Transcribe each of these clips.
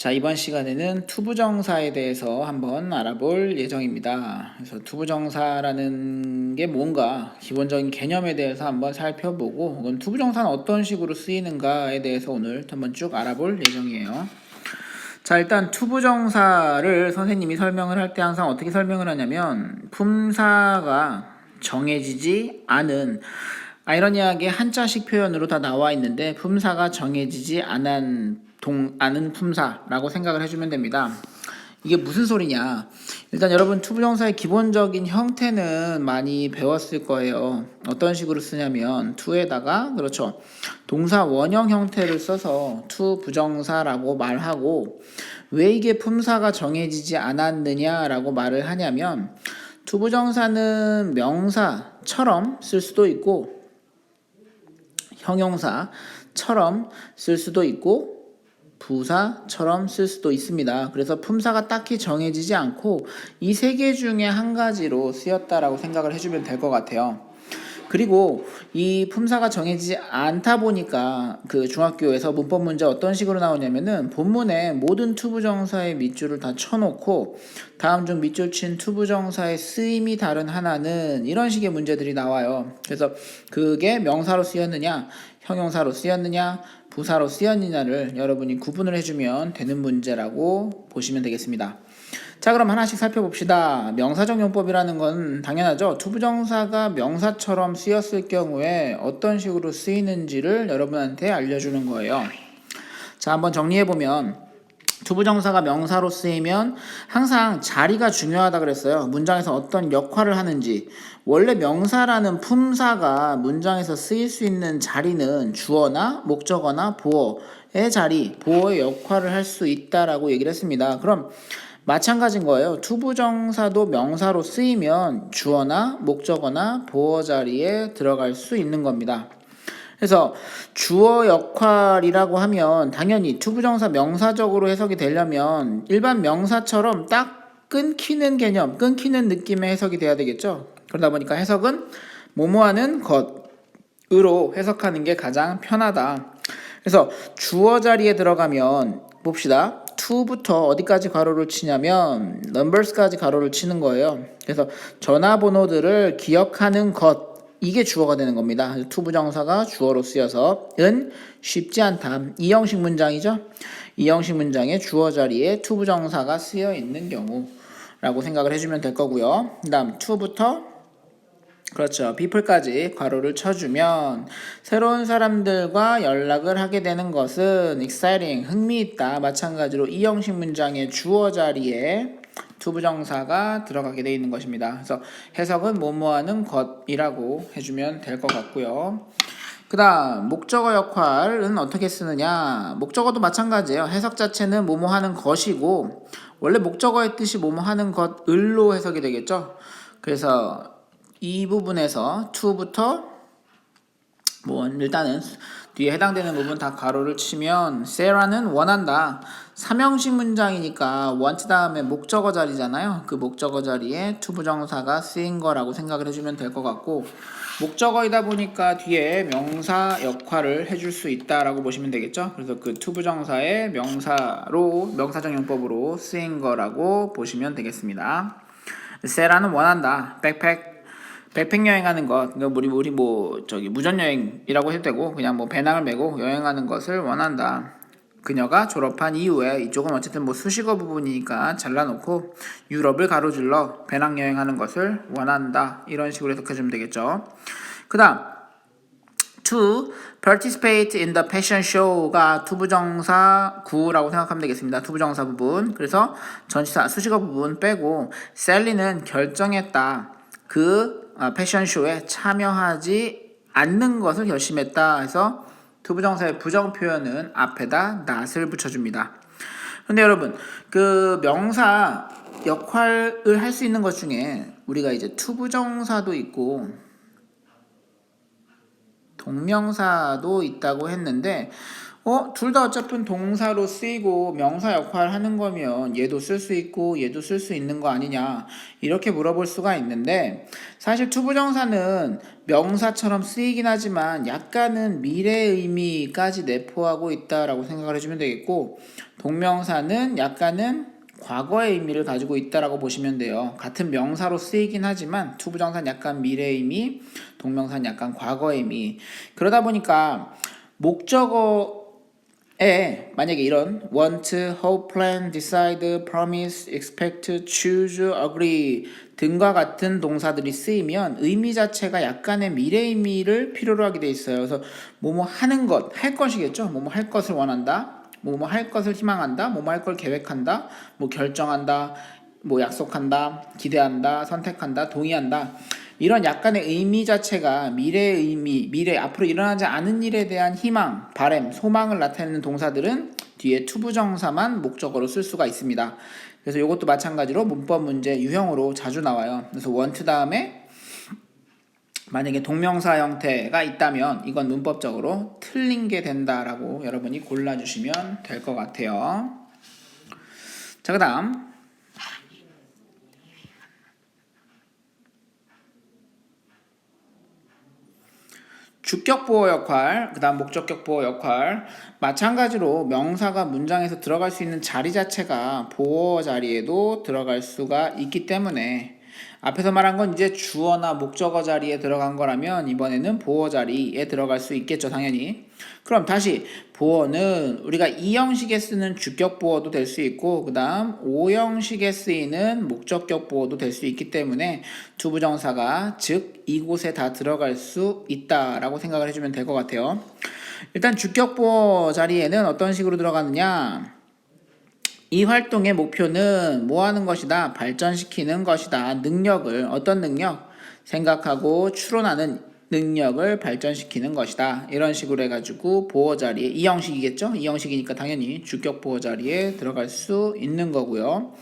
자, 이번 시간에는 투부정사에 대해서 한번 알아볼 예정입니다. 그래서 투부정사라는 게 뭔가 기본적인 개념에 대해서 한번 살펴보고, 그건 투부정사는 어떤 식으로 쓰이는가에 대해서 오늘 한번 쭉 알아볼 예정이에요. 자, 일단 투부정사를 선생님이 설명을 할 때 항상 어떻게 설명을 하냐면, 품사가 정해지지 않은, 아이러니하게 한자식 표현으로 다 나와 있는데 품사가 정해지지 않은 품사라고 생각을 해주면 됩니다. 이게 무슨 소리냐? 일단 여러분 투부정사의 기본적인 형태는 많이 배웠을 거예요. 어떤 식으로 쓰냐면 to에다가 그렇죠. 동사 원형 형태를 써서 투부정사라고 말하고, 왜 이게 품사가 정해지지 않았느냐라고 말을 하냐면, 투부정사는 명사처럼 쓸 수도 있고 형용사처럼 쓸 수도 있고 부사처럼 쓸 수도 있습니다. 그래서 품사가 딱히 정해지지 않고 이 세 개 중에 한 가지로 쓰였다라고 생각을 해주면 될 것 같아요. 그리고 이 품사가 정해지지 않다 보니까 그 중학교에서 문법 문제 어떤 식으로 나오냐면은 본문에 모든 투부정사의 밑줄을 다 쳐놓고 다음 중 밑줄 친 투부정사의 쓰임이 다른 하나는 이런 식의 문제들이 나와요. 그래서 그게 명사로 쓰였느냐, 형용사로 쓰였느냐, 부사로 쓰였느냐를 여러분이 구분을 해주면 되는 문제라고 보시면 되겠습니다. 자, 그럼 하나씩 살펴봅시다. 명사적 용법이라는 건 당연하죠. 투부정사가 명사처럼 쓰였을 경우에 어떤 식으로 쓰이는지를 여러분한테 알려주는 거예요. 자, 한번 정리해보면 투부정사가 명사로 쓰이면 항상 자리가 중요하다 그랬어요. 문장에서 어떤 역할을 하는지. 원래 명사라는 품사가 문장에서 쓰일 수 있는 자리는 주어나 목적어나 보어의 자리, 보어의 역할을 할 수 있다라고 얘기를 했습니다. 그럼 마찬가지인 거예요. 투부정사도 명사로 쓰이면 주어나 목적어나 보어 자리에 들어갈 수 있는 겁니다. 그래서 주어 역할이라고 하면 당연히 투부정사 명사적으로 해석이 되려면 일반 명사처럼 딱 끊기는 개념, 끊기는 느낌의 해석이 돼야 되겠죠. 그러다 보니까 해석은 뭐뭐하는 것으로 해석하는 게 가장 편하다. 그래서 주어 자리에 들어가면 봅시다. to부터 어디까지 가로를 치냐면 numbers까지 가로를 치는 거예요. 그래서 전화번호들을 기억하는 것, 이게 주어가 되는 겁니다. 투부정사가 주어로 쓰여서 은 쉽지 않다. 이 형식 문장이죠. 이 형식 문장의 주어 자리에 투부정사가 쓰여 있는 경우라고 생각을 해주면 될 거고요. 그 다음 to부터 그렇죠. people까지 괄호를 쳐주면 새로운 사람들과 연락을 하게 되는 것은 exciting, 흥미있다. 마찬가지로 이 형식 문장의 주어 자리에 투부정사가 들어가게 되어 있는 것입니다. 그래서 해석은 뭐뭐하는 것이라고 해주면 될 것 같고요. 그 다음 목적어 역할은 어떻게 쓰느냐. 목적어도 마찬가지예요. 해석 자체는 뭐뭐하는 것이고 원래 목적어의 뜻이 뭐뭐하는 것을로 해석이 되겠죠. 그래서 이 부분에서 to부터 일단은 뒤에 해당되는 부분 다 가로를 치면 Sarah는 원한다. 삼형식 문장이니까 want 다음에 목적어 자리잖아요. 그 목적어 자리에 투부정사가 쓰인 거라고 생각을 해주면 될 것 같고, 목적어이다 보니까 뒤에 명사 역할을 해줄 수 있다라고 보시면 되겠죠. 그래서 그 투부정사의 명사적 용법으로 쓰인 거라고 보시면 되겠습니다. Sarah는 원한다. 백팩 여행하는 것, 우리 무전 여행이라고 해도 되고 그냥 배낭을 메고 여행하는 것을 원한다. 그녀가 졸업한 이후에, 이쪽은 어쨌든 수식어 부분이니까 잘라놓고 유럽을 가로질러 배낭 여행하는 것을 원한다. 이런 식으로 해석해주면 되겠죠. 그 다음 to participate in the fashion show가 투부정사 구라고 생각하면 되겠습니다. 투부정사 부분. 그래서 전치사 수식어 부분 빼고 셀리는 결정했다. 패션쇼에 참여하지 않는 것을 결심했다 해서 투부정사의 부정 표현은 앞에다 not을 붙여줍니다. 근데 여러분, 그 명사 역할을 할 수 있는 것 중에 우리가 이제 투부정사도 있고 동명사도 있다고 했는데 둘 다 어차피 동사로 쓰이고 명사 역할을 하는 거면 얘도 쓸 수 있고 얘도 쓸 수 있는 거 아니냐 이렇게 물어볼 수가 있는데 사실 투부정사는 명사처럼 쓰이긴 하지만 약간은 미래 의미까지 내포하고 있다라고 생각을 해주면 되겠고 동명사는 약간은 과거의 의미를 가지고 있다라고 보시면 돼요. 같은 명사로 쓰이긴 하지만 투부정사는 약간 미래 의미, 동명사는 약간 과거의 의미. 그러다 보니까 목적어에 만약에 이런 want, hope, plan, decide, promise, expect, choose, agree 등과 같은 동사들이 쓰이면 의미 자체가 약간의 미래 의미를 필요로 하게 돼 있어요. 그래서 뭐뭐 하는 것, 할 것이겠죠. 뭐뭐 할 것을 원한다. 뭐뭐 할 것을 희망한다. 뭐뭐 할 걸 계획한다. 뭐 결정한다. 뭐 약속한다. 기대한다. 선택한다. 동의한다. 이런 약간의 의미 자체가 미래의 의미, 미래 앞으로 일어나지 않은 일에 대한 희망, 바람, 소망을 나타내는 동사들은 뒤에 투부정사만 목적어로 쓸 수가 있습니다. 그래서 이것도 마찬가지로 문법 문제 유형으로 자주 나와요. 그래서 want 다음에 만약에 동명사 형태가 있다면 이건 문법적으로 틀린 게 된다라고 여러분이 골라주시면 될 것 같아요. 자, 그 다음 주격보호 역할, 그 다음 목적격보호 역할. 마찬가지로 명사가 문장에서 들어갈 수 있는 자리 자체가 보호 자리에도 들어갈 수가 있기 때문에 앞에서 말한 건 이제 주어나 목적어 자리에 들어간 거라면 이번에는 보호 자리에 들어갈 수 있겠죠, 당연히. 그럼 다시 보어는 우리가 이 형식에 쓰는 주격 보어도 될 수 있고 그 다음 O 형식에 쓰이는 목적격 보어도 될 수 있기 때문에 투부정사가 즉 이곳에 다 들어갈 수 있다라고 생각을 해주면 될 것 같아요. 일단 주격 보어 자리에는 어떤 식으로 들어가느냐, 이 활동의 목표는 뭐 하는 것이다? 발전시키는 것이다. 능력을, 어떤 능력? 생각하고 추론하는 능력을 발전시키는 것이다. 이런 식으로 해가지고 보호 자리에, 이 형식이겠죠? 이 형식이니까 당연히 주격 보호 자리에 들어갈 수 있는 거고요.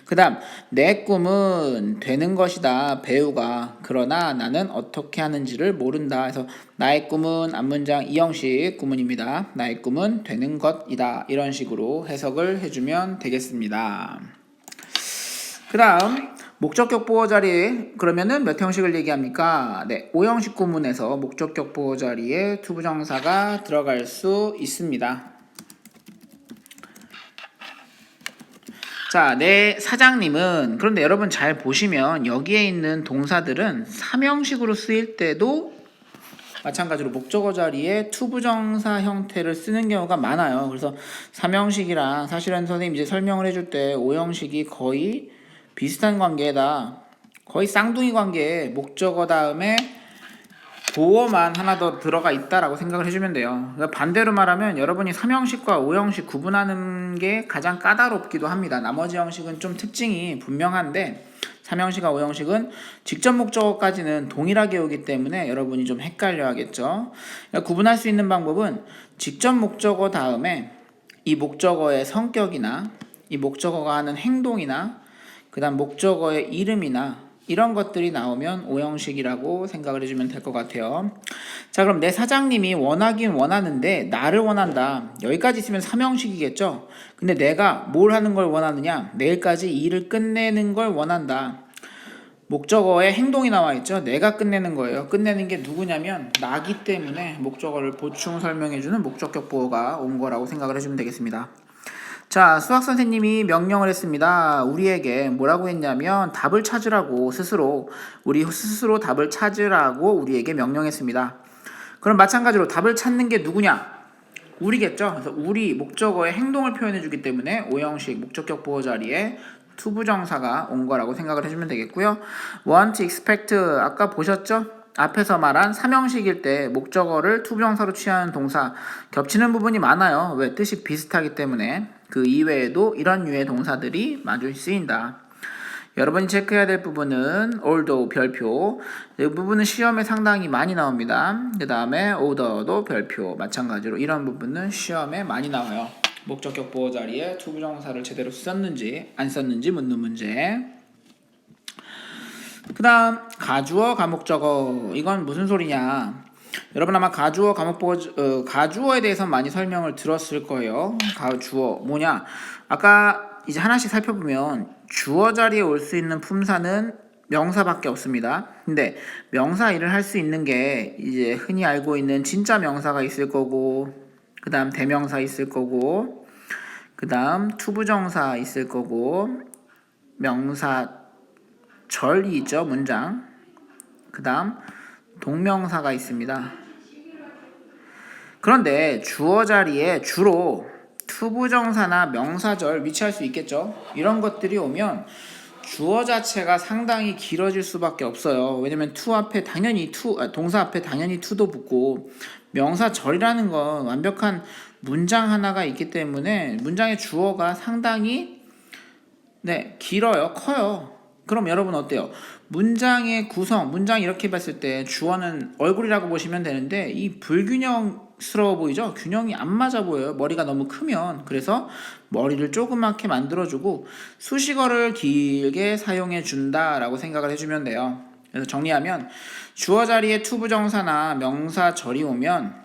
그 다음 내 꿈은 되는 것이다. 배우가. 그러나 나는 어떻게 하는지를 모른다. 그래서 나의 꿈은 앞문장 이 형식 구문입니다. 나의 꿈은 되는 것이다. 이런 식으로 해석을 해주면 되겠습니다. 그 다음 목적격 보호 자리에 그러면은 몇 형식을 얘기합니까? 네, 5형식 구문에서 목적격 보호 자리에 투부정사가 들어갈 수 있습니다. 자, 내 사장님은, 그런데 여러분 잘 보시면 여기에 있는 동사들은 3형식으로 쓰일 때도 마찬가지로 목적어 자리에 투부정사 형태를 쓰는 경우가 많아요. 그래서 3형식이랑 사실은 선생님 이제 설명을 해줄 때 5형식이 거의 비슷한 관계다. 거의 쌍둥이 관계에 목적어 다음에 보어만 하나 더 들어가 있다라고 생각을 해주면 돼요. 그러니까 반대로 말하면 여러분이 3형식과 5형식 구분하는 게 가장 까다롭기도 합니다. 나머지 형식은 좀 특징이 분명한데 3형식과 5형식은 직접 목적어까지는 동일하게 오기 때문에 여러분이 좀 헷갈려 하겠죠. 그러니까 구분할 수 있는 방법은 직접 목적어 다음에 이 목적어의 성격이나 이 목적어가 하는 행동이나 그 다음 목적어의 이름이나 이런 것들이 나오면 5형식이라고 생각을 해주면 될 것 같아요. 자, 그럼 내 사장님이 원하긴 원하는데 나를 원한다. 여기까지 있으면 3형식이겠죠. 근데 내가 뭘 하는 걸 원하느냐, 내일까지 일을 끝내는 걸 원한다. 목적어에 행동이 나와 있죠. 내가 끝내는 거예요. 끝내는 게 누구냐면 나기 때문에 목적어를 보충 설명해주는 목적격 보호가 온 거라고 생각을 해주면 되겠습니다. 자, 수학 선생님이 명령을 했습니다. 우리에게 뭐라고 했냐면 답을 찾으라고 우리 스스로 답을 찾으라고 우리에게 명령했습니다. 그럼 마찬가지로 답을 찾는 게 누구냐? 우리겠죠. 그래서 우리 목적어의 행동을 표현해 주기 때문에 5형식 목적격 보호 자리에 투부정사가 온 거라고 생각을 해주면 되겠고요. want, expect 아까 보셨죠? 앞에서 말한 3형식일 때 목적어를 투부정사로 취하는 동사 겹치는 부분이 많아요. 왜? 뜻이 비슷하기 때문에. 그 이외에도 이런 류의 동사들이 많이 쓰인다. 여러분이 체크해야 될 부분은 although 별표, 이 부분은 시험에 상당히 많이 나옵니다. 그 다음에 order도 별표, 마찬가지로 이런 부분은 시험에 많이 나와요. 목적격 보호 자리에 투부정사를 제대로 썼는지 안 썼는지 묻는 문제. 그 다음 가주어 가목적어, 이건 무슨 소리냐, 여러분 아마 가주어 과목보고 가주어에 대해서 많이 설명을 들었을 거예요. 가주어 뭐냐? 아까 이제 하나씩 살펴보면 주어 자리에 올 수 있는 품사는 명사밖에 없습니다. 근데 명사 일을 할 수 있는 게 이제 흔히 알고 있는 진짜 명사가 있을 거고, 그 다음 대명사 있을 거고, 그 다음 투부정사 있을 거고, 명사 절이 있죠, 문장. 그 다음 동명사가 있습니다. 그런데 주어 자리에 주로 투부정사나 명사절 위치할 수 있겠죠. 이런 것들이 오면 주어 자체가 상당히 길어질 수밖에 없어요. 왜냐면 동사 앞에 당연히 to도 붙고 명사절이라는 건 완벽한 문장 하나가 있기 때문에 문장의 주어가 상당히 길어요. 커요. 그럼 여러분 어때요? 문장의 구성, 문장 이렇게 봤을 때 주어는 얼굴이라고 보시면 되는데 이 불균형스러워 보이죠? 균형이 안 맞아 보여요. 머리가 너무 크면. 그래서 머리를 조그맣게 만들어주고 수식어를 길게 사용해 준다라고 생각을 해주면 돼요. 그래서 정리하면 주어 자리에 투부정사나 명사절이 오면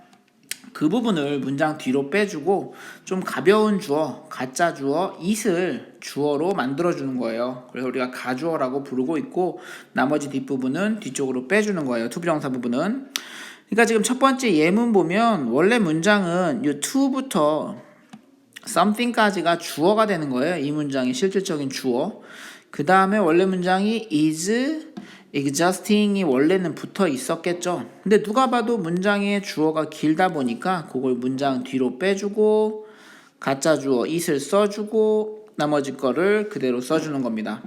그 부분을 문장 뒤로 빼주고 좀 가벼운 주어, 가짜 주어, it을 주어로 만들어주는 거예요. 그래서 우리가 가주어라고 부르고 있고 나머지 뒷부분은 뒤쪽으로 빼주는 거예요. 투부정사 부분은. 그러니까 지금 첫 번째 예문 보면 원래 문장은 이 to부터 something까지가 주어가 되는 거예요. 이 문장의 실질적인 주어. 그 다음에 원래 문장이 is exhausting이 원래는 붙어 있었겠죠. 근데 누가 봐도 문장의 주어가 길다 보니까 그걸 문장 뒤로 빼주고 가짜 주어 it을 써주고 나머지 거를 그대로 써주는 겁니다.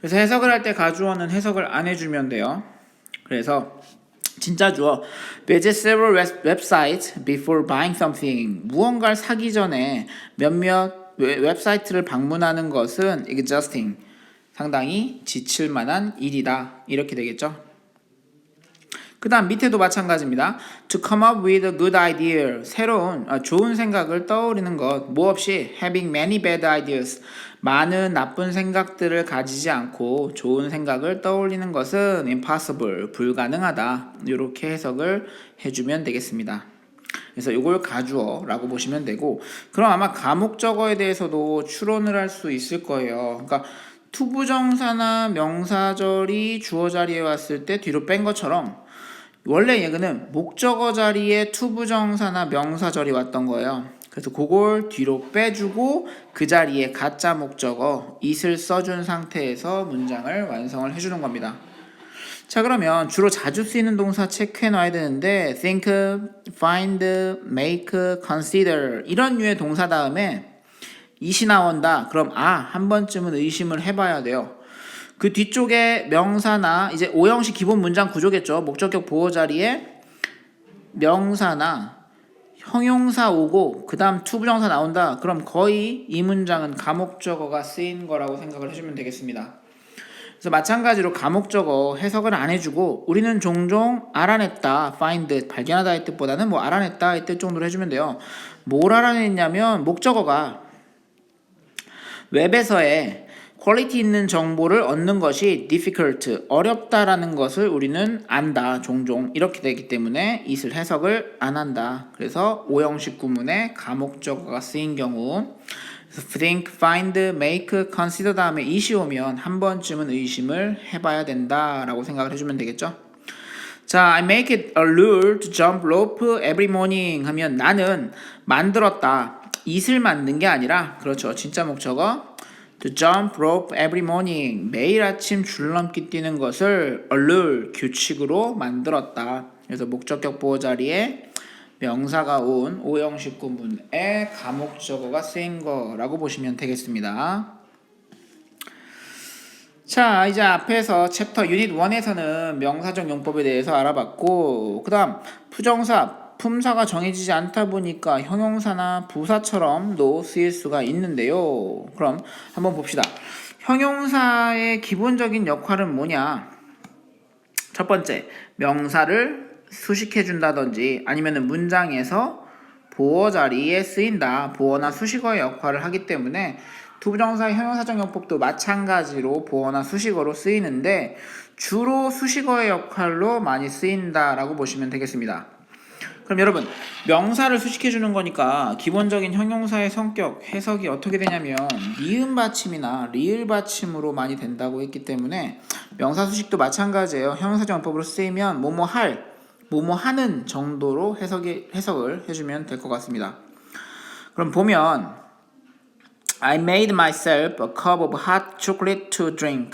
그래서 해석을 할 때 가주어는 해석을 안 해주면 돼요. 그래서 진짜 주어 visit several websites before buying something. 무언가를 사기 전에 몇몇 웹사이트를 방문하는 것은 exhausting. 상당히 지칠 만한 일이다. 이렇게 되겠죠. 그 다음 밑에도 마찬가지입니다. To come up with a good idea. 새로운 좋은 생각을 떠오르는 것. 뭐 없이 having many bad ideas. 많은 나쁜 생각들을 가지지 않고 좋은 생각을 떠올리는 것은 impossible. 불가능하다. 이렇게 해석을 해주면 되겠습니다. 그래서 이걸 가주어라고 보시면 되고 그럼 아마 가목적어에 대해서도 추론을 할 수 있을 거예요. 그러니까 투부정사나 명사절이 주어 자리에 왔을 때 뒤로 뺀 것처럼 원래 얘기는 목적어 자리에 투부정사나 명사절이 왔던 거예요. 그래서 그걸 뒤로 빼주고 그 자리에 가짜 목적어 it을 써준 상태에서 문장을 완성을 해주는 겁니다. 자 그러면 주로 자주 쓰이는 동사 체크해 놔야 되는데 think, find, make, consider 이런 류의 동사 다음에 it이 나온다. 그럼 한 번쯤은 의심을 해봐야 돼요. 그 뒤쪽에 명사나 이제 오형식 기본 문장 구조겠죠. 목적격 보호 자리에 명사나 형용사 오고 그 다음 투부정사 나온다. 그럼 거의 이 문장은 가목적어가 쓰인 거라고 생각을 해주면 되겠습니다. 그래서 마찬가지로 가목적어 해석을 안 해주고 우리는 종종 알아냈다, find, 발견하다 의 뜻보다는 뭐 알아냈다 의 뜻 정도로 해주면 돼요. 뭘 알아냈냐면 목적어가 웹에서의 퀄리티 있는 정보를 얻는 것이 difficult, 어렵다라는 것을 우리는 안다, 종종 이렇게 되기 때문에 it을 해석을 안 한다. 그래서 오형식 구문에 가목적어가 쓰인 경우 think, find, make, consider 다음에 it이 오면 한 번쯤은 의심을 해봐야 된다라고 생각을 해주면 되겠죠. 자, I make it a rule to jump rope every morning 하면 나는 만들었다. it을 만든 게 아니라 그렇죠. 진짜 목적어 to jump rope every morning 매일 아침 줄넘기 뛰는 것을 a rule 규칙으로 만들었다. 그래서 목적격 보호 자리에 명사가 온 오형식 구문에 가목적어가 쓰인 거라고 보시면 되겠습니다. 자 이제 앞에서 챕터 유닛 1에서는 명사적 용법에 대해서 알아봤고 그 다음 부정사 품사가 정해지지 않다 보니까 형용사나 부사처럼도 쓰일 수가 있는데요. 그럼 한번 봅시다. 형용사의 기본적인 역할은 뭐냐? 첫 번째, 명사를 수식해 준다든지 아니면 문장에서 보어 자리에 쓰인다. 보어나 수식어의 역할을 하기 때문에 투부정사의 형용사적 용법도 마찬가지로 보어나 수식어로 쓰이는데 주로 수식어의 역할로 많이 쓰인다라고 보시면 되겠습니다. 그럼 여러분, 명사를 수식해 주는 거니까 기본적인 형용사의 성격, 해석이 어떻게 되냐면 니은 받침이나 리을 받침으로 많이 된다고 했기 때문에 명사 수식도 마찬가지예요. 형용사적 용법으로 쓰이면 뭐뭐 할, 뭐뭐 하는 정도로 해석을 해주면 될 것 같습니다. 그럼 보면 I made myself a cup of hot chocolate to drink.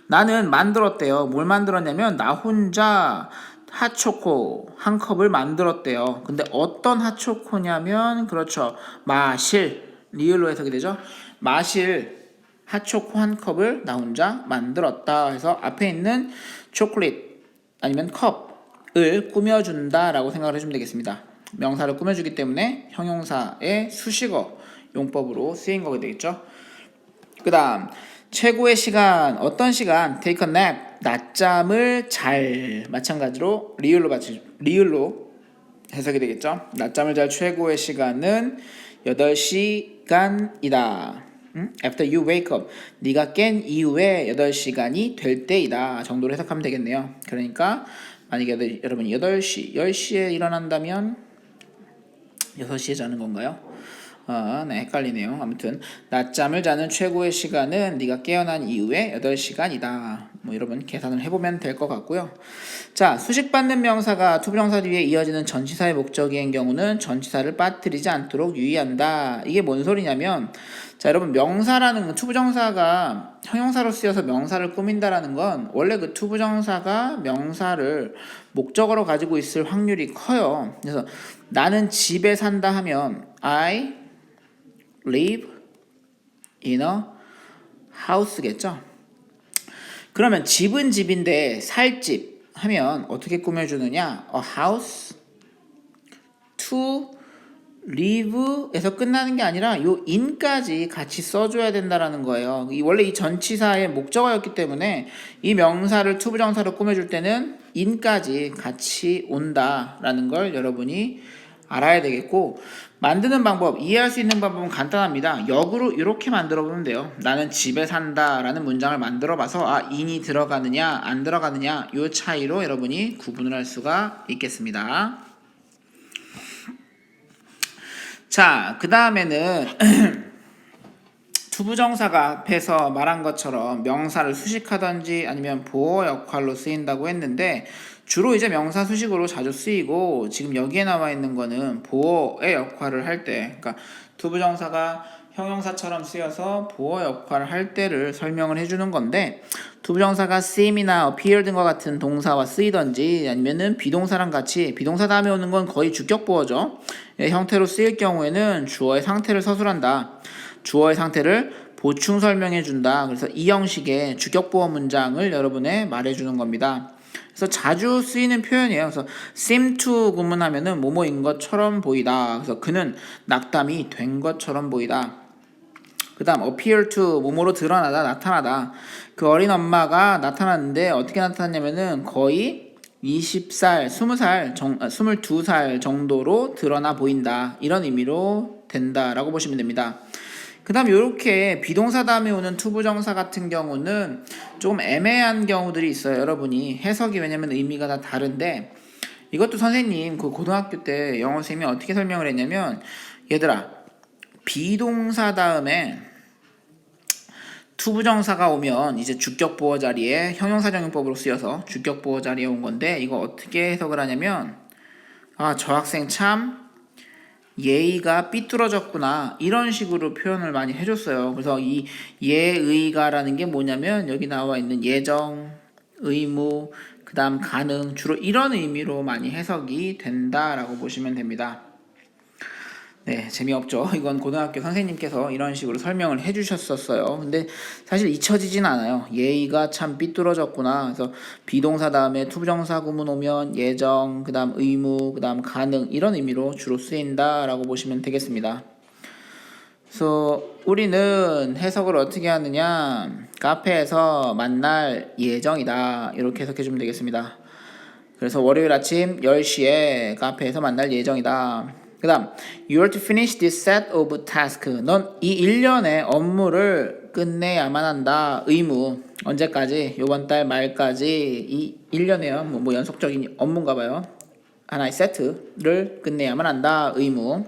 나는 만들었대요. 뭘 만들었냐면 나 혼자 핫초코 한 컵을 만들었대요. 근데 어떤 핫초코냐면 그렇죠. 마실 리을로 해석이 되죠. 마실 핫초코 한 컵을 나 혼자 만들었다. 해서 앞에 있는 초콜릿 아니면 컵을 꾸며준다 라고 생각을 해주면 되겠습니다. 명사를 꾸며주기 때문에 형용사의 수식어 용법으로 쓰인 거게 되겠죠. 그 다음 최고의 시간 어떤 시간 take a nap 낮잠을 잘 마찬가지로 리을로 해석이 되겠죠. 낮잠을 잘 최고의 시간은 8시간이다. After you wake up 네가 깬 이후에 8시간이 될 때이다 정도로 해석하면 되겠네요. 그러니까 만약에 여러분이 8시 10시에 일어난다면 6시에 자는 건가요? 네, 헷갈리네요. 아무튼 낮잠을 자는 최고의 시간은 네가 깨어난 이후에 8시간이다. 뭐 여러분 계산을 해보면 될 것 같고요. 자, 수식받는 명사가 투부정사 뒤에 이어지는 전치사의 목적인 경우는 전치사를 빠뜨리지 않도록 유의한다. 이게 뭔 소리냐면 자, 여러분 명사라는 투부정사가 형용사로 쓰여서 명사를 꾸민다라는 건 원래 그 투부정사가 명사를 목적어로 가지고 있을 확률이 커요. 그래서 나는 집에 산다 하면 I live in a house겠죠. 그러면 집은 집인데 살 집 하면 어떻게 꾸며주느냐? A house to live에서 끝나는 게 아니라 요 in까지 같이 써줘야 된다라는 거예요. 원래 이 전치사의 목적어였기 때문에 이 명사를 투부정사로 꾸며줄 때는 in까지 같이 온다라는 걸 여러분이 알아야 되겠고 만드는 방법, 이해할 수 있는 방법은 간단합니다. 역으로 이렇게 만들어 보면 돼요. 나는 집에 산다 라는 문장을 만들어 봐서 in이 들어가느냐 안 들어가느냐 이 차이로 여러분이 구분을 할 수가 있겠습니다. 자, 그 다음에는 투부정사가 앞에서 말한 것처럼 명사를 수식하든지 아니면 보어 역할로 쓰인다고 했는데 주로 이제 명사 수식으로 자주 쓰이고 지금 여기에 나와 있는 거는 보어의 역할을 할 때, 그러니까 투부정사가 형용사처럼 쓰여서 보어 역할을 할 때를 설명을 해주는 건데 투부정사가 seem이나 appear 등과 같은 동사와 쓰이던지 아니면은 비동사랑 같이 비동사 다음에 오는 건 거의 주격보어죠. 형태로 쓰일 경우에는 주어의 상태를 서술한다. 주어의 상태를 보충 설명해 준다. 그래서 이 형식의 주격보어 문장을 여러분에 말해주는 겁니다. 그래서 자주 쓰이는 표현이에요. 그래서 seem to 구문하면은 뭐뭐인 것처럼 보이다. 그래서 그는 낙담이 된 것처럼 보이다. 그 다음 appear to 뭐뭐로 드러나다 나타나다. 그 어린 엄마가 나타났는데 어떻게 나타났냐면은 거의 20살, 22살 정도로 드러나 보인다. 이런 의미로 된다라고 보시면 됩니다. 그 다음 이렇게 비동사 다음에 오는 투부정사 같은 경우는 조금 애매한 경우들이 있어요. 여러분이 해석이 왜냐면 의미가 다 다른데 이것도 선생님 그 고등학교 때 영어 선생님이 어떻게 설명을 했냐면 얘들아 비동사 다음에 투부정사가 오면 이제 주격보어 자리에 형용사정용법으로 쓰여서 주격보어 자리에 온 건데 이거 어떻게 해석을 하냐면 저 학생 참 예의가 삐뚤어졌구나 이런 식으로 표현을 많이 해줬어요. 그래서 이 예의가라는 게 뭐냐면 여기 나와 있는 예정, 의무, 그 다음 가능 주로 이런 의미로 많이 해석이 된다라고 보시면 됩니다. 네, 재미없죠. 이건 고등학교 선생님께서 이런 식으로 설명을 해주셨었어요. 근데 사실 잊혀지진 않아요. 예의가 참 삐뚤어졌구나. 그래서 비동사 다음에 투부정사 구문 오면 예정, 그 다음 의무, 그 다음 가능 이런 의미로 주로 쓰인다라고 보시면 되겠습니다. 그래서 우리는 해석을 어떻게 하느냐 카페에서 만날 예정이다 이렇게 해석해주면 되겠습니다. 그래서 월요일 아침 10시에 카페에서 만날 예정이다. 그 다음 You are to finish this set of tasks. 넌 이 일련의 업무를 끝내야만 한다. 의무. 언제까지? 요번 달 말까지. 이 1년에요. 뭐 연속적인 업무인가 봐요. 하나의 세트를 끝내야만 한다. 의무.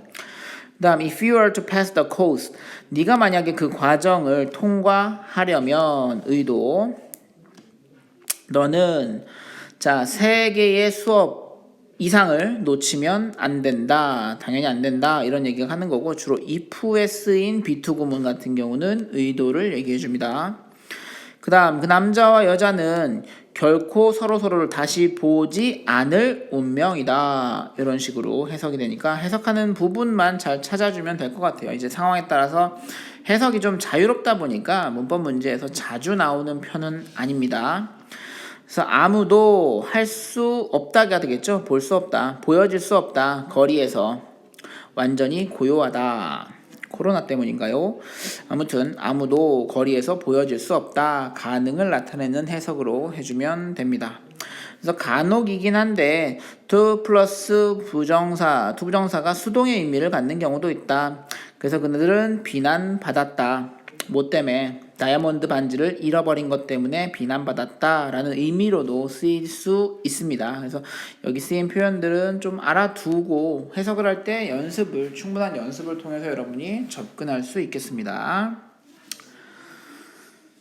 그다음 if you are to pass the course. 네가 만약에 그 과정을 통과하려면 의도. 너는 자, 3개의 수업 이상을 놓치면 안 된다. 당연히 안 된다. 이런 얘기가 하는 거고 주로 if에 쓰인 be-to 구문 같은 경우는 의도를 얘기해 줍니다. 그 다음 그 남자와 여자는 결코 서로를 다시 보지 않을 운명이다. 이런 식으로 해석이 되니까 해석하는 부분만 잘 찾아주면 될 것 같아요. 이제 상황에 따라서 해석이 좀 자유롭다 보니까 문법 문제에서 자주 나오는 편은 아닙니다. 그래서 아무도 할 수 없다가 되겠죠. 볼 수 없다. 보여질 수 없다. 거리에서 완전히 고요하다. 코로나 때문인가요? 아무튼 아무도 거리에서 보여질 수 없다. 가능을 나타내는 해석으로 해주면 됩니다. 그래서 간혹이긴 한데 to 플러스 부정사, to 부정사가 수동의 의미를 갖는 경우도 있다. 그래서 그들은 비난받았다. 뭐 때문에? 다이아몬드 반지를 잃어버린 것 때문에 비난받았다 라는 의미로도 쓰일 수 있습니다. 그래서 여기 쓰인 표현들은 좀 알아두고 해석을 할 때 충분한 연습을 통해서 여러분이 접근할 수 있겠습니다.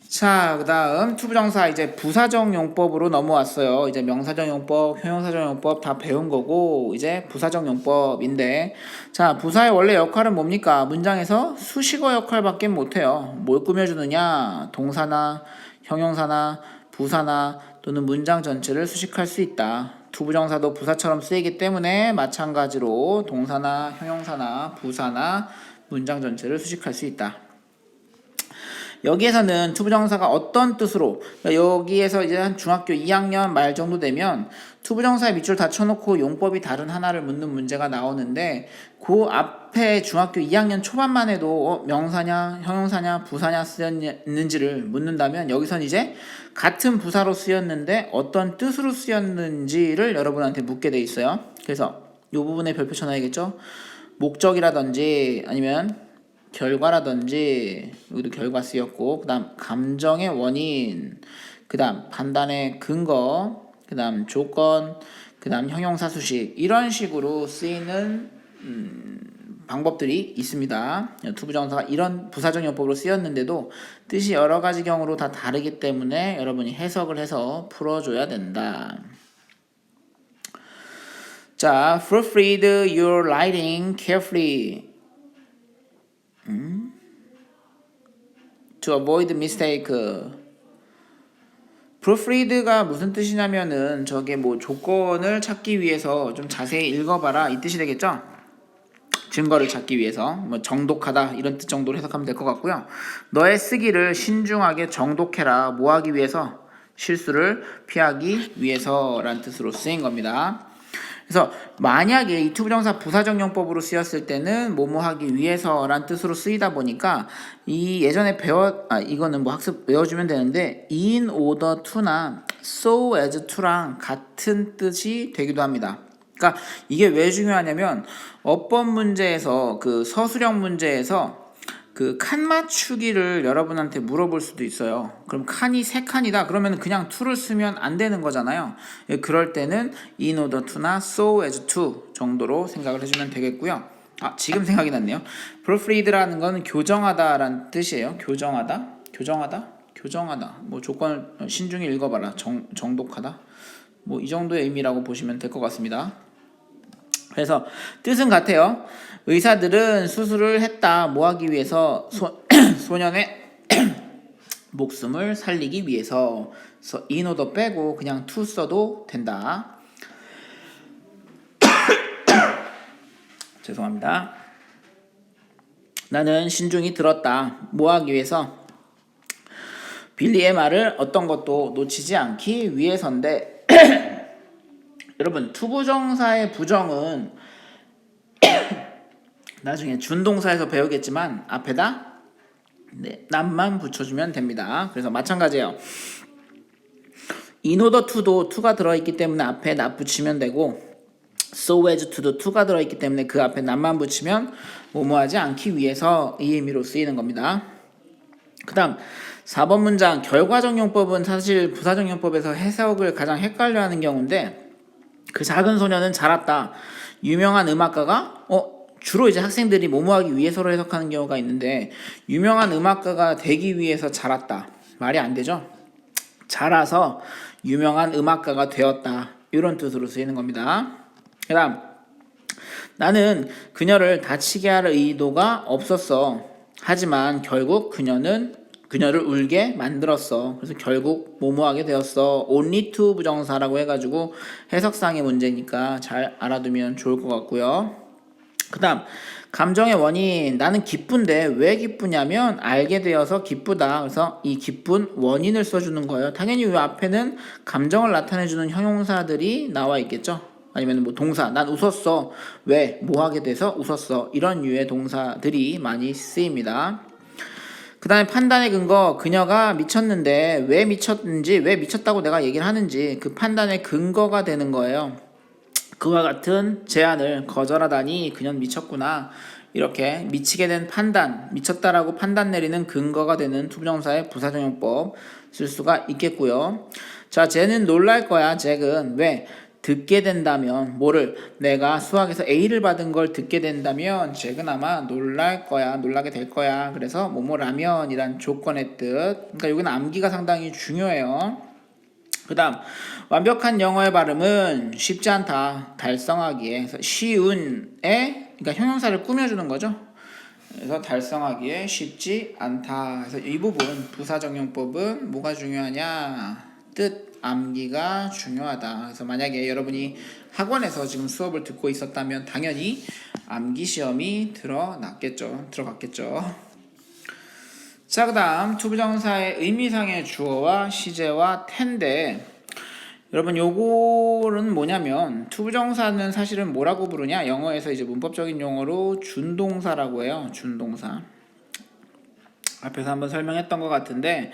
자, 그 다음 투부정사 이제 부사적 용법으로 넘어왔어요. 이제 명사적 용법, 형용사적 용법 다 배운 거고 이제 부사적 용법인데, 자, 부사의 원래 역할은 뭡니까? 문장에서 수식어 역할밖에 못해요. 뭘 꾸며주느냐? 동사나 형용사나 부사나 또는 문장 전체를 수식할 수 있다. 투부정사도 부사처럼 쓰이기 때문에 마찬가지로 동사나 형용사나 부사나 문장 전체를 수식할 수 있다. 여기에서는 투부정사가 어떤 뜻으로, 그러니까 여기에서 이제 한 중학교 2학년 말 정도 되면 투부정사의 밑줄 다 쳐놓고 용법이 다른 하나를 묻는 문제가 나오는데, 그 앞에 중학교 2학년 초반만 해도 명사냐 형용사냐 부사냐 쓰였는지를 묻는다면, 여기선 이제 같은 부사로 쓰였는데 어떤 뜻으로 쓰였는지를 여러분한테 묻게 돼 있어요. 그래서 이 부분에 별표 쳐놔야겠죠. 목적이라든지 아니면 결과라든지, 여기도 결과 쓰였고, 그 다음 감정의 원인, 그 다음 판단의 근거, 그 다음 조건, 그 다음 형용사 수식, 이런 식으로 쓰이는 방법들이 있습니다. 투부정사가 이런 부사적 용법으로 쓰였는데도 뜻이 여러 가지 경우로 다 다르기 때문에 여러분이 해석을 해서 풀어줘야 된다. 자, proofread your writing carefully to avoid mistake. proofread가 무슨 뜻이냐면은 저게 뭐 조건을 찾기 위해서 좀 자세히 읽어봐라 이 뜻이 되겠죠. 증거를 찾기 위해서 뭐 정독하다 이런 뜻 정도로 해석하면 될 것 같고요. 너의 쓰기를 신중하게 정독해라. 뭐 하기 위해서? 실수를 피하기 위해서라는 뜻으로 쓰인 겁니다. 그래서 만약에 이 투부정사 부사적 용법으로 쓰였을 때는 뭐뭐 하기 위해서란 뜻으로 쓰이다 보니까 이 예전에 이거는 뭐 학습 외워주면 되는데 in order to나 so as to랑 같은 뜻이 되기도 합니다. 그러니까 이게 왜 중요하냐면 어법 문제에서 그 서술형 문제에서 그 칸 맞추기를 여러분한테 물어볼 수도 있어요. 그럼 칸이 3칸이다. 그러면 그냥 to를 쓰면 안 되는 거잖아요. 그럴 때는 in order to나 so as to 정도로 생각을 해주면 되겠고요. 지금 생각이 났네요. proofread라는 건 교정하다라는 뜻이에요. 교정하다. 뭐 조건을 신중히 읽어봐라. 정독하다. 뭐 이 정도의 의미라고 보시면 될 것 같습니다. 그래서 뜻은 같아요. 의사들은 수술을 했다. 뭐 하기 위해서? 소년의 목숨을 살리기 위해서. 그래서 in order 빼고 그냥 to 써도 된다. 죄송합니다. 나는 신중히 들었다. 뭐 하기 위해서? 빌리의 말을 어떤 것도 놓치지 않기 위해서인데 여러분 투부정사의 부정은 나중에 준동사에서 배우겠지만 앞에다 낫만 붙여주면 됩니다. 그래서 마찬가지예요. in order to도 to가 들어있기 때문에 앞에 낫 붙이면 되고 so as to도 to가 들어있기 때문에 그 앞에 낫만 붙이면 뭐뭐하지 않기 위해서 이 의미로 쓰이는 겁니다. 그 다음 4번 문장 결과정용법은 사실 부사정용법에서 해석을 가장 헷갈려하는 경우인데 그 작은 소녀는 자랐다. 유명한 음악가가 주로 이제 학생들이 뭐뭐하기 위해서로 해석하는 경우가 있는데 유명한 음악가가 되기 위해서 자랐다. 말이 안 되죠. 자라서 유명한 음악가가 되었다. 이런 뜻으로 쓰이는 겁니다. 그 다음 나는 그녀를 다치게 할 의도가 없었어. 하지만 결국 그녀를 울게 만들었어. 그래서 결국 뭐뭐하게 되었어. only to 부정사라고 해가지고 해석상의 문제니까 잘 알아두면 좋을 것 같고요. 그 다음 감정의 원인 나는 기쁜데 왜 기쁘냐면 알게 되어서 기쁘다. 그래서 이 기쁜 원인을 써주는 거예요. 당연히 이 앞에는 감정을 나타내주는 형용사들이 나와 있겠죠. 아니면 뭐 동사 난 웃었어. 왜? 뭐 하게 돼서 웃었어. 이런 유의 동사들이 많이 쓰입니다. 그 다음에 판단의 근거 그녀가 미쳤는데 왜 미쳤는지 왜 미쳤다고 내가 얘기를 하는지 그 판단의 근거가 되는 거예요. 그와 같은 제안을 거절하다니 그녀는 미쳤구나. 이렇게 미치게 된 판단, 미쳤다라고 판단 내리는 근거가 되는 투부정사의 부사정용법 쓸 수가 있겠고요. 자, 쟤는 놀랄 거야. 잭은 왜? 듣게 된다면 뭐를 내가 수학에서 A를 받은 걸 듣게 된다면 잭은 아마 놀랄 거야. 놀라게 될 거야. 그래서 뭐뭐라면이란 조건의 뜻. 그러니까 여기는 암기가 상당히 중요해요. 그 다음 완벽한 영어의 발음은 쉽지 않다. 달성하기에 그래서 쉬운에 그러니까 형용사를 꾸며주는 거죠. 그래서 달성하기에 쉽지 않다. 그래서 이 부분 부사정용법은 뭐가 중요하냐? 뜻 암기가 중요하다. 그래서 만약에 여러분이 학원에서 지금 수업을 듣고 있었다면 당연히 암기 시험이 들어갔겠죠. 자, 그 다음 투부정사의 의미상의 주어와 시제와 텐데 여러분 요거는 뭐냐면 투부정사는 사실은 뭐라고 부르냐? 영어에서 이제 문법적인 용어로 준동사라고 해요. 준동사. 앞에서 한번 설명했던 것 같은데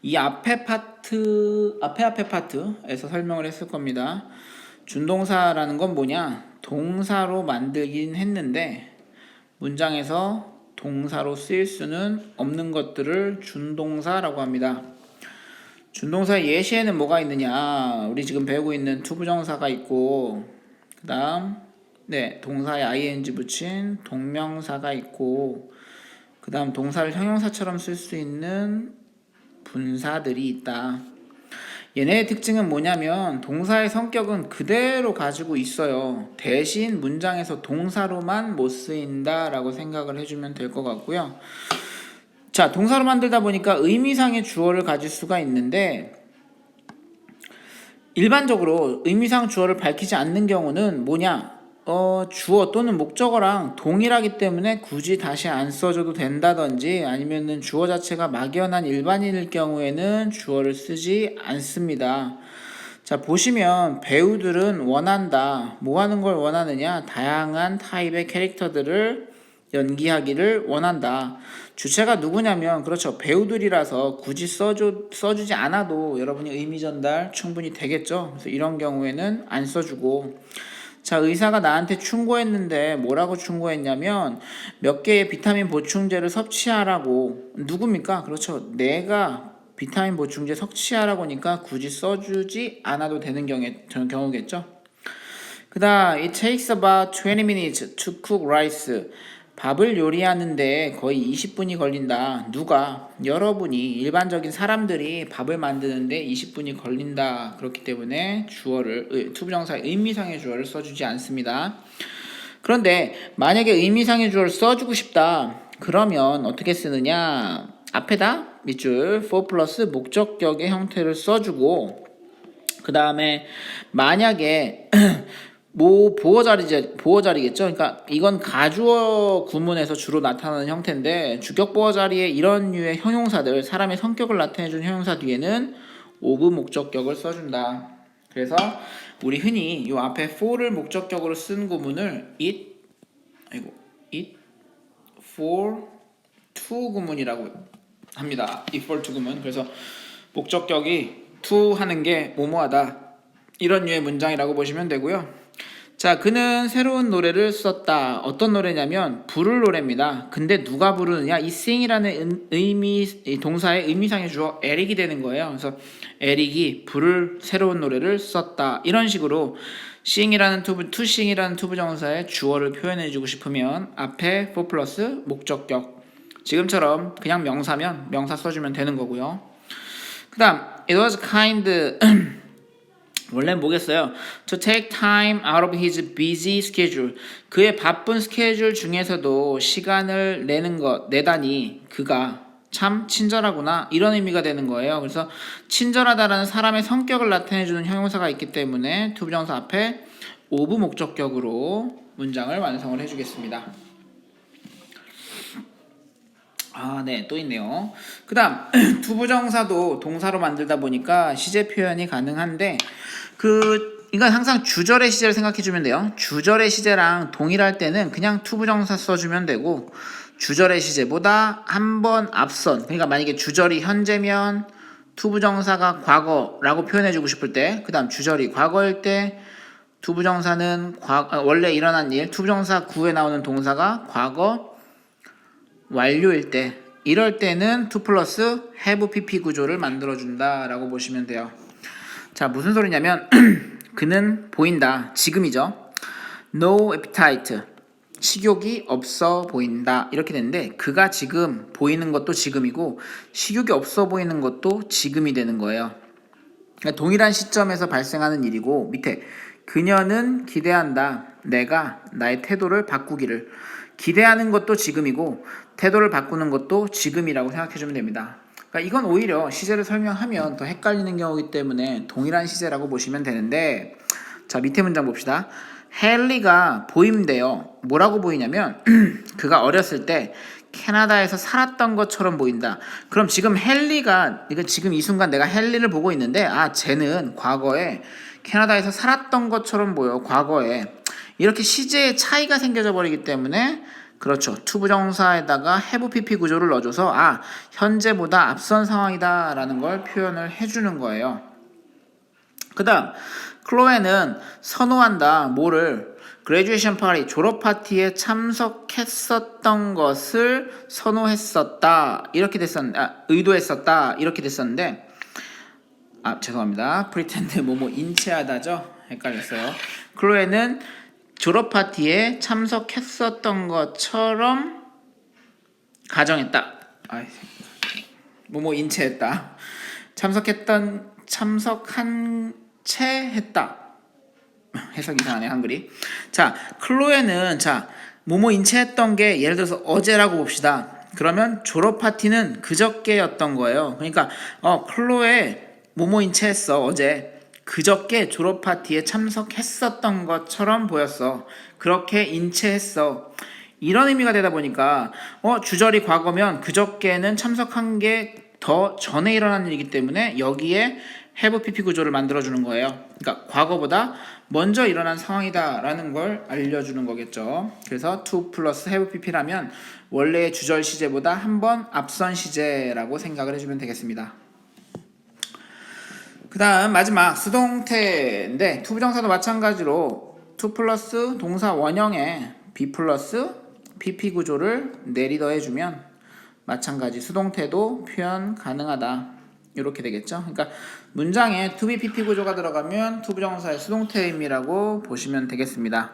이 앞에 파트에서 설명을 했을 겁니다. 준동사라는 건 뭐냐? 동사로 만들긴 했는데 문장에서 동사로 쓰일 수는 없는 것들을 준동사라고 합니다. 준동사의 예시에는 뭐가 있느냐? 우리 지금 배우고 있는 투부정사가 있고 그 다음 동사에 ing 붙인 동명사가 있고 그 다음 동사를 형용사처럼 쓸 수 있는 분사들이 있다. 얘네의 특징은 뭐냐면 동사의 성격은 그대로 가지고 있어요. 대신 문장에서 동사로만 못 쓰인다 라고 생각을 해주면 될 것 같고요. 자, 동사로 만들다 보니까 의미상의 주어를 가질 수가 있는데 일반적으로 의미상 주어를 밝히지 않는 경우는 뭐냐? 주어 또는 목적어랑 동일하기 때문에 굳이 다시 안 써줘도 된다든지 아니면은 주어 자체가 막연한 일반인일 경우에는 주어를 쓰지 않습니다. 자, 보시면 배우들은 원한다. 뭐 하는 걸 원하느냐? 다양한 타입의 캐릭터들을 연기하기를 원한다. 주체가 누구냐면 그렇죠. 배우들이라서 굳이 써주지 않아도 여러분이 의미 전달 충분히 되겠죠. 그래서 이런 경우에는 안 써주고 자, 의사가 나한테 충고했는데 뭐라고 충고했냐면 몇 개의 비타민 보충제를 섭취하라고. 누굽니까? 그렇죠. 내가 비타민 보충제 섭취하라고 하니까 굳이 써주지 않아도 되는 경우겠죠. 그 다음 It takes about 20 minutes to cook rice. 밥을 요리하는데 거의 20분이 걸린다. 누가? 여러분이 일반적인 사람들이 밥을 만드는데 20분이 걸린다. 그렇기 때문에 투부정사의 의미상의 주어를 써주지 않습니다. 그런데 만약에 의미상의 주어를 써주고 싶다. 그러면 어떻게 쓰느냐? 앞에다 밑줄 for 플러스 목적격의 형태를 써주고 그 다음에 만약에 뭐 보어자리겠죠. 그러니까 이건 가주어 구문에서 주로 나타나는 형태인데 주격 보어 자리에 이런 류의 형용사들 사람의 성격을 나타내주는 형용사 뒤에는 of 목적격을 써준다. 그래서 우리 흔히 이 앞에 for를 목적격으로 쓴 구문을 it for to 구문이라고 합니다. it for to 구문. 그래서 목적격이 to 하는 게 뭐뭐하다 이런 류의 문장이라고 보시면 되고요. 자, 그는 새로운 노래를 썼다. 어떤 노래냐면 부를 노래입니다. 근데 누가 부르느냐? 이 sing이라는 이 동사의 의미상의 주어 에릭이 되는 거예요. 그래서 에릭이 부를 새로운 노래를 썼다. 이런 식으로 sing이라는 to sing이라는 투부정사의 주어를 표현해주고 싶으면 앞에 for 플러스 목적격. 지금처럼 그냥 명사면 명사 써주면 되는 거고요. 그 다음 it was kind 원래 뭐겠어요? To take time out of his busy schedule. 그의 바쁜 스케줄 중에서도 시간을 내다니 그가 참 친절하구나. 이런 의미가 되는 거예요. 그래서 친절하다라는 사람의 성격을 나타내주는 형용사가 있기 때문에 투부정사 앞에 of 목적격으로 문장을 완성을 해주겠습니다. 네, 또 있네요. 그 다음 투부정사도 동사로 만들다 보니까 시제 표현이 가능한데 이건 항상 주절의 시제를 생각해 주면 돼요. 주절의 시제랑 동일할 때는 그냥 투부정사 써주면 되고 주절의 시제보다 한 번 앞선, 그러니까 만약에 주절이 현재면 투부정사가 과거라고 표현해 주고 싶을 때, 그 다음 주절이 과거일 때 투부정사는 원래 일어난 일, 투부정사 구에 나오는 동사가 과거 완료일 때, 이럴 때는 to 플러스 have pp 구조를 만들어준다 라고 보시면 돼요. 자, 무슨 소리냐면 그는 보인다. 지금이죠. No appetite. 식욕이 없어 보인다. 이렇게 되는데 그가 지금 보이는 것도 지금이고 식욕이 없어 보이는 것도 지금이 되는 거예요. 그러니까 동일한 시점에서 발생하는 일이고 밑에 그녀는 기대한다. 내가 나의 태도를 바꾸기를. 기대하는 것도 지금이고 태도를 바꾸는 것도 지금이라고 생각해주면 됩니다. 그러니까 이건 오히려 시제를 설명하면 더 헷갈리는 경우이기 때문에 동일한 시제라고 보시면 되는데 자, 밑에 문장 봅시다. 헨리가 보임대요. 뭐라고 보이냐면 그가 어렸을 때 캐나다에서 살았던 것처럼 보인다. 그럼 지금 헨리가 이거 지금 이 순간 내가 헨리를 보고 있는데 쟤는 과거에 캐나다에서 살았던 것처럼 보여. 과거에 이렇게 시제의 차이가 생겨져 버리기 때문에 그렇죠. 투부정사에다가 have pp 구조를 넣어줘서 현재보다 앞선 상황이다 라는 걸 표현을 해주는 거예요. 그 다음 클로에는 선호한다. 뭐를? graduation party, 졸업 파티에 참석했었던 것을 선호했었다. 이렇게 의도했었다. 이렇게 됐었는데 죄송합니다. pretend 인체하다죠? 헷갈렸어요. 클로에는 졸업 파티에 참석했었던 것처럼 가정했다. 인체했다. 참석한 채 했다. 해석 이상하네 한글이. 자, 클로에는 인체했던 게 예를 들어서 어제라고 봅시다. 그러면 졸업 파티는 그저께였던 거예요. 그러니까 클로에 인체했어 어제. 그저께 졸업 파티에 참석했었던 것처럼 보였어. 그렇게 인체했어. 이런 의미가 되다 보니까 주절이 과거면 그저께는 참석한 게 더 전에 일어난 일이기 때문에 여기에 have pp 구조를 만들어주는 거예요. 그러니까 과거보다 먼저 일어난 상황이다라는 걸 알려주는 거겠죠. 그래서 to 플러스 have pp라면 원래의 주절 시제보다 한 번 앞선 시제라고 생각을 해주면 되겠습니다. 그 다음 마지막 수동태인데 투부정사도 마찬가지로 to 플러스 동사 원형에 be 플러스 pp 구조를 내리더해주면 마찬가지 수동태도 표현 가능하다. 이렇게 되겠죠. 그러니까 문장에 to be pp 구조가 들어가면 투부정사의 수동태 의미라고 보시면 되겠습니다.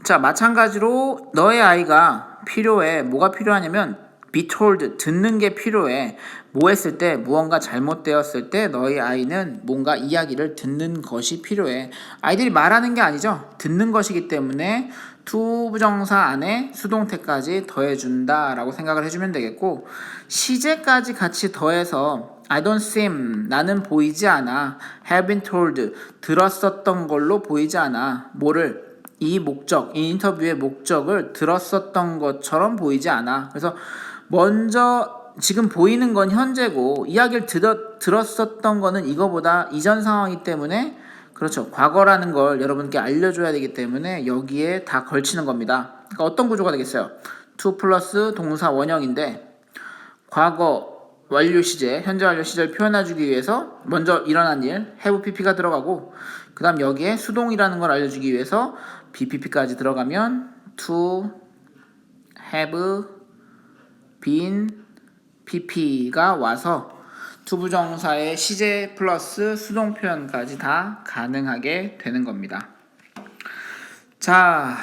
자, 마찬가지로 너의 아이가 필요해. 뭐가 필요하냐면 be told, 듣는 게 필요해. 뭐 했을 때, 무언가 잘못되었을 때 너희 아이는 뭔가 이야기를 듣는 것이 필요해. 아이들이 말하는 게 아니죠. 듣는 것이기 때문에 투부정사 안에 수동태까지 더해준다 라고 생각을 해주면 되겠고 시제까지 같이 더해서 I don't seem, 나는 보이지 않아. have been told, 들었었던 걸로 보이지 않아. 뭐를? 이 인터뷰의 목적을 들었었던 것처럼 보이지 않아. 그래서 먼저 지금 보이는 건 현재고 이야기를 들었었던 거는 이거보다 이전 상황이기 때문에 그렇죠. 과거라는 걸 여러분께 알려줘야 되기 때문에 여기에 다 걸치는 겁니다. 그러니까 어떤 구조가 되겠어요? to 플러스 동사 원형인데 과거 완료 시제, 현재 완료 시제를 표현해주기 위해서 먼저 일어난 일, have pp가 들어가고 그 다음 여기에 수동이라는 걸 알려주기 위해서 BPP까지 들어가면 to have been pp가 와서 투부정사의 시제 플러스 수동 표현까지 다 가능하게 되는 겁니다. 자,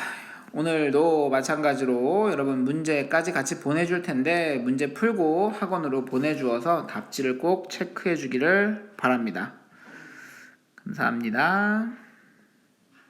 오늘도 마찬가지로 여러분 문제까지 같이 보내줄 텐데 문제 풀고 학원으로 보내주어서 답지를 꼭 체크해 주기를 바랍니다. 감사합니다.